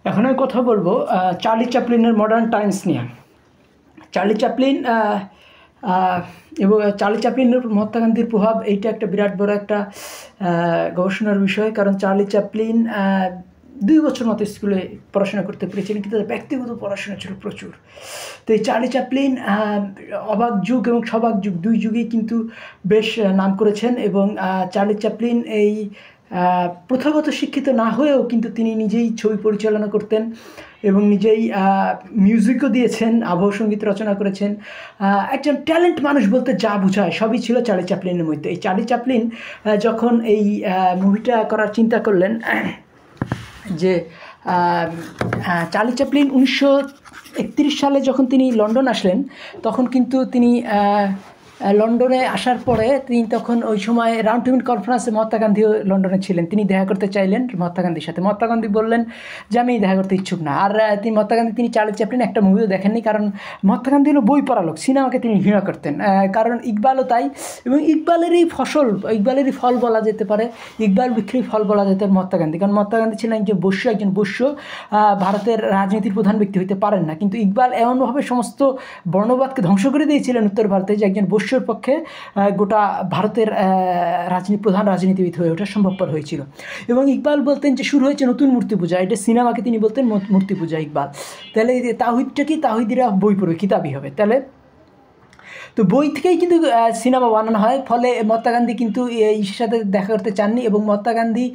এখন আমি কথা বলবো চার্লি চ্যাপলিনের মডার্ন টাইমস নিয়ে। চার্লি চ্যাপলিন এবং চার্লি চ্যাপলিনের উপর মহাত্মা গান্ধীর প্রভাব, এইটা একটা বিরাট বড় একটা গবেষণার বিষয়। কারণ চার্লি চ্যাপলিন 2 বছর মতো স্কুলে পড়াশোনা করতে পেরেছিলেন, কিন্তু তার ব্যক্তিগত পড়াশোনা ছিল প্রচুর। তো এই চার্লি চ্যাপলিন অবাক যুগ এবং সবাক যুগ, 2 যুগেই কিন্তু বেশ নাম করেছেন। এবং চার্লি চ্যাপলিন এই প্রথাগত শিক্ষিত না হয়েও কিন্তু তিনি নিজেই ছবি পরিচালনা করতেন এবং নিজেই মিউজিকও দিয়েছেন, আবহ সঙ্গীত রচনা করেছেন। একজন ট্যালেন্ট মানুষ বলতে যা বোঝায় সবই ছিল চার্লি চ্যাপলিনের মধ্যে। এই চার্লি চ্যাপলিন যখন এই মুভিটা করার চিন্তা করলেন, যে চার্লি চ্যাপলিন 1931 সালে যখন তিনি লন্ডন আসলেন, তখন কিন্তু তিনি লন্ডনে আসার পরে তিনি তখন ওই সময় রাউন্ড টেবিল কনফারেন্সে মহাত্মা গান্ধীও লন্ডনে ছিলেন। তিনি দেখা করতে চাইলেন মহাত্মা গান্ধীর সাথে। মহাত্মা গান্ধী বললেন যে আমি দেখা করতে ইচ্ছুক না। আর তিনি চার্লি চ্যাপলিন একটা মুভিও দেখেননি, কারণ মহাত্মা গান্ধী হলো বই পড়া লোক, সিনেমাকে তিনি ঘৃণা করতেন। কারণ ইকবালও তাই, এবং ইকবালেরই ফল বলা যেতে পারে, ইকবাল বিক্রি ফল বলা যেতে পারে মহাত্মা গান্ধী। কারণ মহাত্মা গান্ধী ছিলেন একজন বৈশ্য, ভারতের রাজনীতির প্রধান ব্যক্তি হইতে পারেন না, কিন্তু ইকবাল এমনভাবে সমস্ত বর্ণবাদকে ধ্বংস করে দিয়েছিলেন উত্তর ভারতে, যে একজন বৈশ্যর পক্ষে গোটা ভারতের প্রধান রাজনীতিবিদ হয়ে ওঠা সম্ভবপর হয়েছিল। এবং ইকবাল বলতেন যে শুরু হয়েছে নতুন মূর্তি পূজা, এটা সিনেমাকে তিনি বলতেন মূর্তি পূজা ইকবাল। তাহলে তাওহিদটা কি, তাওহিদিরা বই পড়বে, কিতাবই হবে। তাহলে তো বই থেকেই কিন্তু সিনেমা বানানো হয়। ফলে মহাত্মা গান্ধী কিন্তু এই সাথে দেখা করতে চাননি। এবং মহাত্মা গান্ধী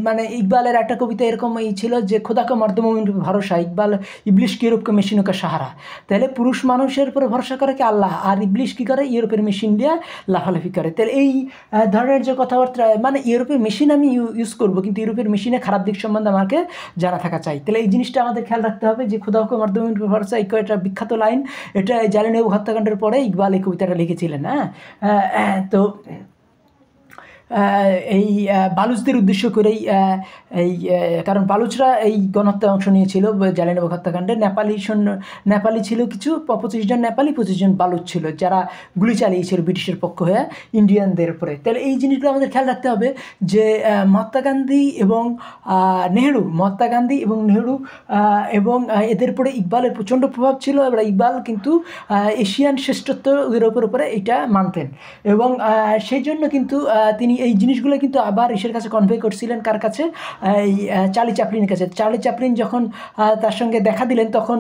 মানে ইকবালের একটা কবিতা এরকম ছিল যে খোদা কা মর্দ মোমিন পে ভরসা, ইকবাল ইবলিশ কি ইউরোপ কে মেশিনও কা সাহারা। তাহলে পুরুষ মানুষের উপরে ভরসা করে কি আল্লাহ, আর ইবলিশ কী করে, ইউরোপের মেশিন দিয়ে লাফালাফি করে। তাহলে এই ধরনের যে কথাবার্তা, মানে ইউরোপের মেশিন আমি ইউজ করবো, কিন্তু ইউরোপের মেশিনে খারাপ দিক সম্বন্ধে আমাকে জানা থাকা চাই। তাহলে এই জিনিসটা আমাদের খেয়াল রাখতে হবে যে খোদা কা মর্দ মোমিন পে ভরসা, এটা বিখ্যাত লাইন। এটা জালিয়ানওয়ালাবাগ হত্যাকাণ্ডের পরে ইকবাল এই কবিতাটা লিখেছিলেন। তো এই বালুচদের উদ্দেশ্য করেই এই কারণ বালুচরা এই গণহত্যায় অংশ নিয়েছিল জালিয়ানওয়ালাবাগ হত্যাকাণ্ডে। নেপালি ছিল কিছু 25 জন নেপালি, 25 জন বালুচ ছিল যারা গুলি চালিয়েছিল ব্রিটিশের পক্ষ হয়ে ইন্ডিয়ানদের উপরে। তাহলে এই জিনিসগুলো আমাদের খেয়াল রাখতে হবে যে মহাত্মা গান্ধী এবং নেহরু এবং এদের উপরে ইকবালের প্রচণ্ড প্রভাব ছিল। এবার ইকবাল কিন্তু এশিয়ান শ্রেষ্ঠত্ব ইউরোপের উপরে এটা মানতেন, এবং সেই জন্য কিন্তু তিনি এই জিনিসগুলো কিন্তু আবার ইসের কাছে কনভে করছিলেন, কার কাছে, এই চার্লি চ্যাপলিনের কাছে। চার্লি চ্যাপলিন যখন তার সঙ্গে দেখা দিলেন, তখন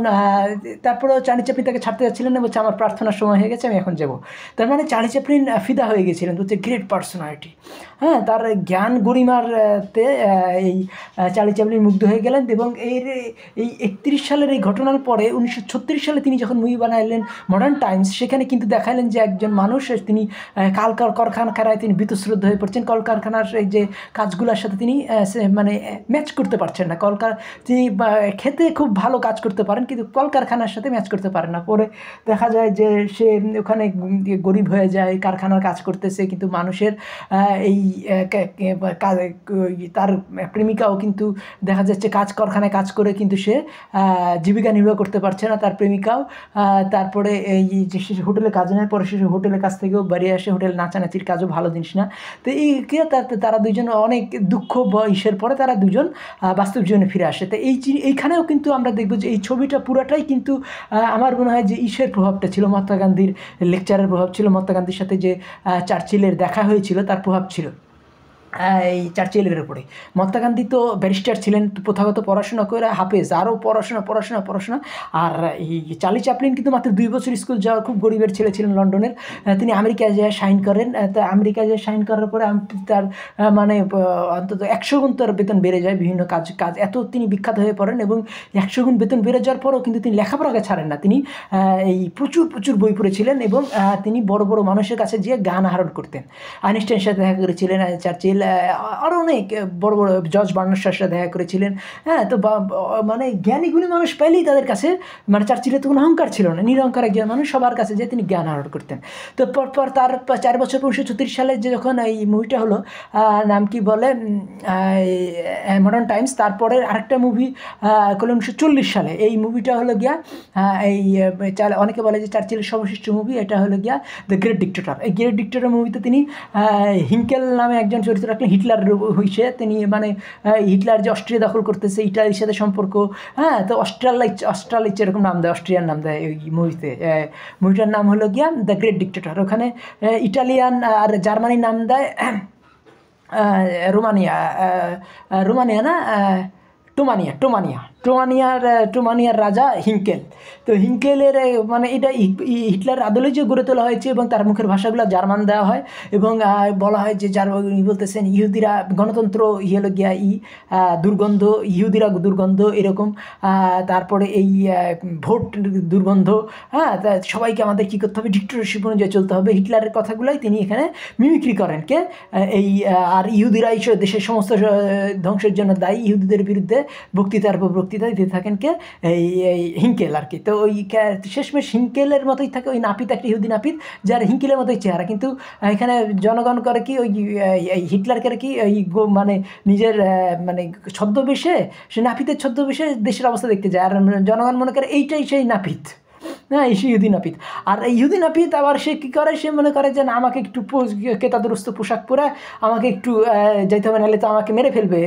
তারপরেও চার্লি চ্যাপলিন তাকে ছাড়তে যাচ্ছিলেন না, বলছে আমার প্রার্থনার সময় হয়ে গেছে, আমি এখন যাব। তার মানে চার্লি চ্যাপলিন ফিদা হয়ে গেছিলেন, হচ্ছে গ্রেট পার্সোনালিটি। হ্যাঁ, তার জ্ঞান গরিমারতে এই চার্লি চ্যাপলিন মুগ্ধ হয়ে গেলেন। এবং এই 31 সালের এই ঘটনার পরে 1936 সালে তিনি যখন মুভি বানাইলেন মডার্ন টাইমস, সেখানে কিন্তু দেখালেন যে একজন মানুষ, তিনি কলকারখানায় তিনি বীতশ্রদ্ধ হয়ে পড়ছেন। কলকারখানার এই যে কাজগুলোর সাথে তিনি মানে ম্যাচ করতে পারছেন না। তিনি খেতে খুব ভালো কাজ করতে পারেন, কিন্তু কলকারখানার সাথে ম্যাচ করতে পারেন না। পরে দেখা যায় যে সে ওখানে গরিব হয়ে যায়, কারখানার কাজ করতেছে, কিন্তু মানুষের এই তার প্রেমিকাও কিন্তু দেখা যাচ্ছে কারখানায় কাজ করে কিন্তু সে জীবিকা নির্বাহ করতে পারছে না, তার প্রেমিকাও। তারপরে এই যে সে হোটেলে কাজ নেয়, পরে সে হোটেলের কাছ থেকেও বেরিয়ে আসে, হোটেল নাচানাচির কাজও ভালো জিনিস না। তো তারা দুজন অনেক দুঃখ ইসের পরে তারা দুজন বাস্তব জীবনে ফিরে আসে। তো এইখানেও কিন্তু আমরা দেখব যে এই ছবিটা পুরাটাই কিন্তু আমার মনে হয় যে ইসের প্রভাবটা ছিল, মহাত্মা গান্ধীর লেকচারের প্রভাব ছিল, মহাত্মা গান্ধীর সাথে যে চার্চিলের দেখা হয়েছিল তার প্রভাব ছিল এই চার্চিলের উপরে। মহাত্মা গান্ধী তো ব্যারিস্টার ছিলেন, প্রথাগত পড়াশোনা করে হাফেজ, আরও পড়াশোনা। আর এই চার্লি চ্যাপলিন কিন্তু মাত্র 2 বছর স্কুল যাওয়ার খুব গরিবের ছেলে ছিলেন লন্ডনের। তিনি আমেরিকায় যেয়ে সাইন করেন। তা আমেরিকায় যেয়ে সাইন করার পরে তার মানে অন্তত 100 গুণ তার বেতন বেড়ে যায়, বিভিন্ন কাজ এত তিনি বিখ্যাত হয়ে পড়েন। এবং 100 গুণ বেতন বেড়ে যাওয়ার পরেও কিন্তু তিনি লেখাপড়াকে ছাড়েন না। তিনি এই প্রচুর বই পড়েছিলেন, এবং তিনি বড় বড় মানুষের কাছে যেয়ে জ্ঞান আহরণ করতেন। আইনস্টাইনের সাথে দেখা করেছিলেন চার্চিল, আরও অনেক বড় জর্জ বার্নার্সের সাথে দেখা করেছিলেন। হ্যাঁ, তো মানে জ্ঞানীগুণী মানুষ পাইলেই তাদের কাছে, মানে চার্চিলের তো কোনো অহংকার ছিল না, নিরহংকার একজন মানুষ, সবার কাছে যে তিনি জ্ঞান আহরণ করতেন। তো পরপর তার 4 বছর 1936 সালে যে যখন এই মুভিটা হলো, নাম কি বলে, মডার্ন টাইমস, তারপরে আরেকটা মুভি করলো 1940 সালে। এই মুভিটা হলো গিয়া এই অনেকে বলে যে চার্চিলের সর্বশ্রেষ্ঠ মুভি, এটা হলো গিয়া দ্য গ্রেট ডিক্টেটর। এই গ্রেট ডিক্টেটর মুভিতে তিনি হিঙ্কেল নামে একজন চরিত্র রাখলেন হিটলার হইছে তিনি, মানে হিটলার যে অস্ট্রিয়া দখল করতেছে ইটালির সাথে সম্পর্ক, হ্যাঁ, তো অস্ট্রালিচ এরকম নাম দেয়, অস্ট্রিয়ার নাম দেয় ওই মুভিতে। মুভিটার নাম হলো গিয়া দ্য গ্রেট ডিক্টেটর। ওখানে ইটালিয়ান আর জার্মানির নাম দেয় রোমানিয়া, রোমানিয়া না টোমানিয়ার রাজা হিঙ্কেল। তো হিঙ্কেলের মানে এটা হিটলার আদলে যে গড়ে তোলা হয়েছে এবং তার মুখের ভাষাগুলো জার্মান দেওয়া হয় এবং বলা হয় যে বলতেছেন ইহুদিরা গণতন্ত্র হলো গিয়া দুর্গন্ধ, ইহুদিরা দুর্গন্ধ এরকম, তারপরে এই ভোট দুর্গন্ধ, হ্যাঁ, সবাইকে আমাদের কী করতে হবে, ডিক্টেটরশিপ অনুযায়ী চলতে হবে। হিটলারের কথাগুলোই তিনি এখানে মিমিক্রি করেন কে এই, আর ইহুদিরাই দেশের সমস্ত ধ্বংসের জন্য দায়ী, ইহুদিদের বিরুদ্ধে বক্তৃতার পর বক্তৃতা দিতে থাকেন কে এই হিঙ্কেল আর কি। তো ওই শেষমেশ হিঙ্কেলের মতোই থাকে ওই নাপিত, একটা ইহুদি নাপিত যার হিঙ্কেলের মতোই চেহারা, কিন্তু এখানে জনগণ করে কি ওই হিটলারকে কি ওই মানে নিজের মানে ছদ্মবেশে, সে নাপিতের ছদ্মবেশে দেশের অবস্থা দেখতে যায়, আর জনগণ মনে করে এইটাই সেই নাপিত, হ্যাঁ, এই ইহুদি নাপিত। আর ইহুদি নাপিত আবার সে কী করে, সে মনে করে যে না আমাকে একটু কেতাদুরস্ত পোশাক পরে আমাকে একটু যাইতে হবে, নাহলে তো আমাকে মেরে ফেলবে।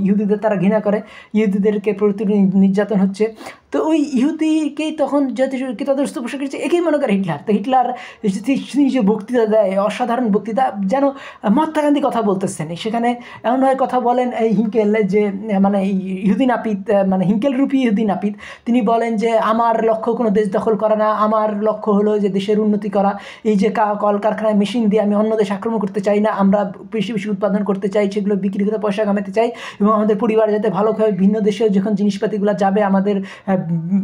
ইহুদিদের তারা ঘৃণা করে, ইহুদিদেরকে প্রতি নির্যাতন হচ্ছে। তো ওই ইহুদিকেই তখন যেহেতু কেতাদুরস্ত পোশাক হচ্ছে একেই মনে করে হিটলার। তো হিটলার তিনি যে বক্তৃতা দেয়, অসাধারণ বক্তৃতা, যেন মহাত্মা গান্ধী কথা বলতেছেন। সেখানে এমনভাবে কথা বলেন এই হিঙ্কেল যে মানে ইহুদি নাপিত, মানে হিঙ্কেল রূপী ইহুদি নাপিত, তিনি বলেন যে আমার লক্ষ্য কোনো দেশ দখল করা না, আমার লক্ষ্য হলো যে দেশের উন্নতি করা। এই যে কলকারখানায় মেশিন দিয়ে আমি অন্য দেশ আক্রমণ করতে চাই না, আমরা বেশি বেশি উৎপাদন করতে চাই, সেগুলো বিক্রি করে পয়সা কামাতে চাই এবং আমাদের পরিবার যাতে ভালো খায়, ভিন্ন দেশে যখন জিনিসপাতিগুলো যাবে আমাদের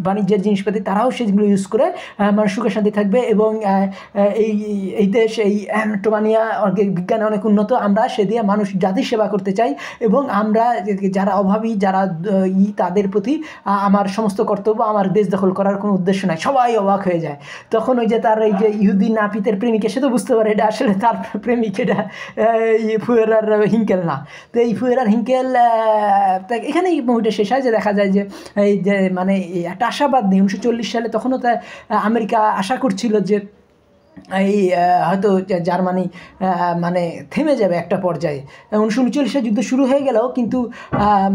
বাণিজ্যের জিনিসপাতি, তারাও সেগুলো ইউজ করে মানে সুখে শান্তি থাকবে এবং এই দেশ এই টোমানিয়া বিজ্ঞানে অনেক উন্নত, আমরা সে দিয়ে মানুষ জাতির সেবা করতে চাই এবং আমরা যারা অভাবী, যারা তাদের প্রতি আমার সমস্ত কর্তব্য, আমার দেশ দখল করার কোনো উদ্দেশ্য নাই। সবাই অবাক হয়ে যায়। তখন ওই যে তার এই যে ইহুদি নাপিতের প্রেমিকা, সে তো বুঝতে পারে এটা আসলে তার প্রেমিক, এটা ফুয়েরার হিঙ্কেল না। তো এই ফুয়েরার হিঙ্কেল এখানে এই মুভিটা শেষ হয় যে দেখা যায় যে এই যে মানে একটা আশাবাদ নেই। 1940 সালে তখনও তা আমেরিকা আশা করছিল যে এই হয়তো জার্মানি মানে থেমে যাবে একটা পর্যায়ে। 1939 যুদ্ধ শুরু হয়ে গেলেও কিন্তু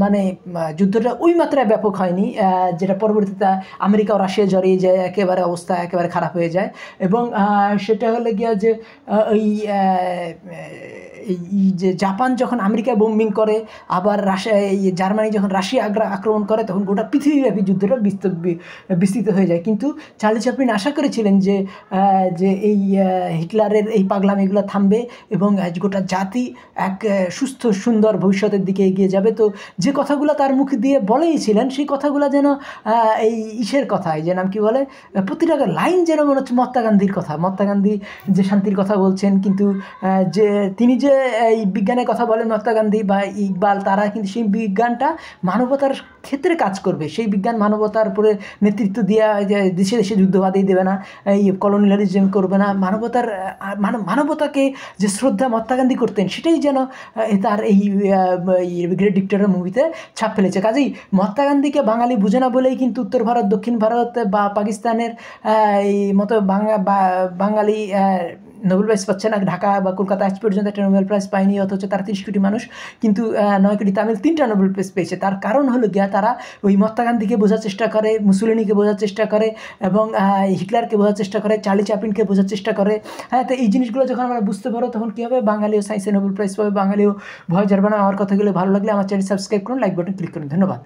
মানে যুদ্ধটা ওই মাত্রায় ব্যাপক হয়নি, যেটা পরবর্তীতে আমেরিকা ও রাশিয়া জড়িয়ে যায়, একেবারে অবস্থা একেবারে খারাপ হয়ে যায়। এবং সেটা হলে গিয়া যে ওই এই যে জাপান যখন আমেরিকা বোম্বিং করে, আবার রাশিয়া জার্মানি যখন রাশিয়া আক্রমণ করে, তখন গোটা পৃথিবীব্যাপী যুদ্ধটা বিস্তৃত হয়ে যায়। কিন্তু চার্লি চ্যাপলিন আশা করেছিলেন যে এই হিটলারের এই পাগলামিগুলো থামবে এবং গোটা জাতি এক সুস্থ সুন্দর ভবিষ্যতের দিকে এগিয়ে যাবে। তো যে কথাগুলো তার মুখ দিয়ে বলেইছিলেন, সেই কথাগুলো যেন এই ইসের কথা, এই যে নাম কি বলে, প্রতিটা লাইন যেন মনে হচ্ছে মহাত্মা গান্ধীর কথা। মহাত্মা গান্ধী যে শান্তির কথা বলছেন, কিন্তু যে তিনি যে এই বিজ্ঞানের কথা বলেন মহাত্মা গান্ধী বা ইকবাল, তারা কিন্তু সেই বিজ্ঞানটা মানবতার ক্ষেত্রে কাজ করবে। সেই বিজ্ঞান মানবতার উপরে নেতৃত্ব দিয়ে দেশে দেশে যুদ্ধবাদী দেবে না, এই কলোনিয়ালিজম করবে না, মানবতাকে যে শ্রদ্ধা মহাত্মা গান্ধী করতেন, সেটাই যেন তার এই গ্রেট ডিক্টেটর মুভিতে ছাপ ফেলেছে। কাজেই মহাত্মা গান্ধীকে বাঙালি বুঝে না বলেই কিন্তু উত্তর ভারত, দক্ষিণ ভারত বা পাকিস্তানের এই মতো বাঙালি নোবেল প্রাইজ পাচ্ছে না। ঢাকা বা কলকাতা আজ পর্যন্ত একটা নোবেল প্রাইজ পায়নি, অথচ তারা 30 কোটি মানুষ, কিন্তু 9 কোটি তামিল 3টা নোবেল প্রাইজ পেয়েছে। তার কারণ হলো গিয়া তারা ওই মহাত্মা গান্ধীকে বোঝার চেষ্টা করে, মুসোলিনিকে বোঝার চেষ্টা করে এবং হিটলারকে বোঝার চেষ্টা করে, চার্লি চ্যাপলিনকে বোঝার চেষ্টা করে। হ্যাঁ, তো এই জিনিসগুলো যখন আমরা বুঝতে পারো, তখন কী হবে, বাঙালিও সায়েন্সে নোবেল প্রাইজ পাবে, বাঙালিও ভয় যাবে না। আমার কথাগুলো ভালো লাগলে আমার চ্যানেল সাবস্ক্রাইব করুন, লাইক বাটন ক্লিক করুন। ধন্যবাদ।